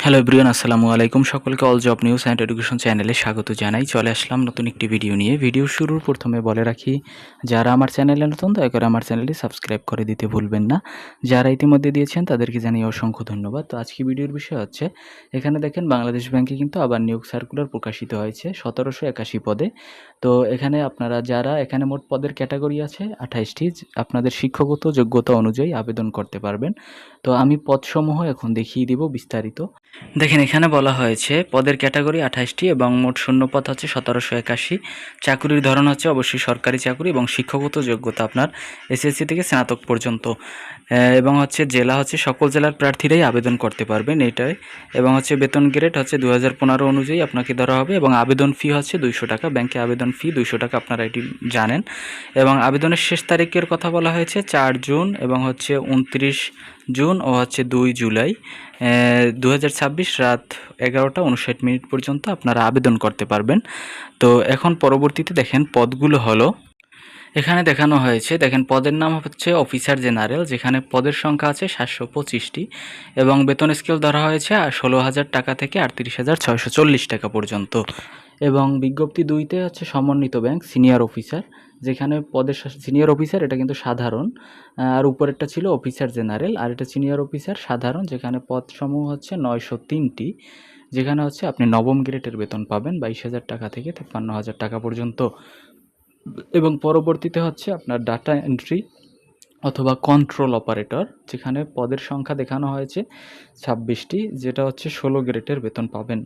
Hello everyone, আসসালামু আলাইকুম। সকলকে all job news and education চ্যানেলে স্বাগত জানাই। চলে আসলাম নতুন একটি ভিডিও নিয়ে। ভিডিও শুরুর প্রথমে বলে রাখি, যারা আমার চ্যানেলে নতুন দয়া করে আমার চ্যানেলটি সাবস্ক্রাইব করে দিতে ভুলবেন না। যারা ইতিমধ্যে দিয়েছেন তাদেরকে জানিয়ে অসংখ্য ধন্যবাদ। তো আজকে ভিডিওর বিষয় হচ্ছে, এখানে দেখেন বাংলাদেশ ব্যাংকে কিন্তু আবার নিয়োগ সার্কুলার প্রকাশিত হয়েছে 1781 পদে। তো এখানে আপনারা যারা এখানে মোট পদের ক্যাটাগরি আছে 28টি, আপনাদের শিক্ষাগত যোগ্যতা অনুযায়ী আবেদন করতে পারবেন। তো আমি পদসমূহ এখন দেখিয়ে দিব বিস্তারিত। দেখেন এখানে বলা হয়েছে পদের ক্যাটাগরি 28টি এবং মোট শূন্যপদ হচ্ছে 1781। চাকুরির ধরন হচ্ছে অবশ্যই সরকারি চাকুরি এবং শিক্ষাগত যোগ্যতা আপনার এসএসসি থেকে স্নাতক পর্যন্ত, এবং হচ্ছে জেলা হচ্ছে সকল জেলার প্রার্থীরাই আবেদন করতে পারবেন এটাই। এবং হচ্ছে বেতন গ্রেড হচ্ছে 2015 অনুযায়ী আপনাকে ধরা হবে এবং আবেদন ফি হচ্ছে 200 টাকা। ব্যাংকে আবেদন ফি 200 টাকা, আপনারা এটি জানেন। এবং আবেদনের শেষ তারিখের কথা বলা হয়েছে 4 জুন এবং হচ্ছে 29 জুন ও হচ্ছে 2 জুলাই 2026 রাত 11টা 59 মিনিট পর্যন্ত আপনারা আবেদন করতে পারবেন। তো এখন পরবর্তীতে দেখেন পদগুলো হলো, এখানে দেখানো হয়েছে। দেখেন পদের নাম হচ্ছে অফিসার জেনারেল, যেখানে পদের সংখ্যা আছে 725টি এবং বেতন স্কেল ধরা হয়েছে 16,000 টাকা থেকে 38,640 টাকা পর্যন্ত। এবং বিজ্ঞপ্তি 2তে হচ্ছে সমন্বিত ব্যাংক সিনিয়র অফিসার, যেখানে পদের সিনিয়র অফিসার এটা কিন্তু সাধারণ, আর উপরেরটা ছিল অফিসার জেনারেল আর এটা সিনিয়র অফিসার সাধারণ, যেখানে পদসমূহ হচ্ছে 903টি, যেখানে হচ্ছে আপনি নবম গ্রেডের বেতন পাবেন 22,000 টাকা থেকে 53,000 টাকা পর্যন্ত। এবং পরবর্তীতে হচ্ছে আপনার ডাটা এন্ট্রি অথবা কন্ট্রোল অপারেটর, যেখানে পদের সংখ্যা দেখানো হয়েছে 26টি, যেটা হচ্ছে 16 গ্রেডের বেতন পাবেন।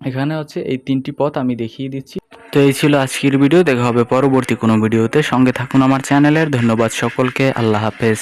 এখানে হচ্ছে এই 3টি পদ আমি দেখিয়ে দিচ্ছি। তো এই ছিল আজকের ভিডিও। দেখা হবে পরবর্তী কোনো ভিডিওতে। সঙ্গে থাকুন আমার চ্যানেলের। ধন্যবাদ সকলকে। আল্লাহ হাফেজ।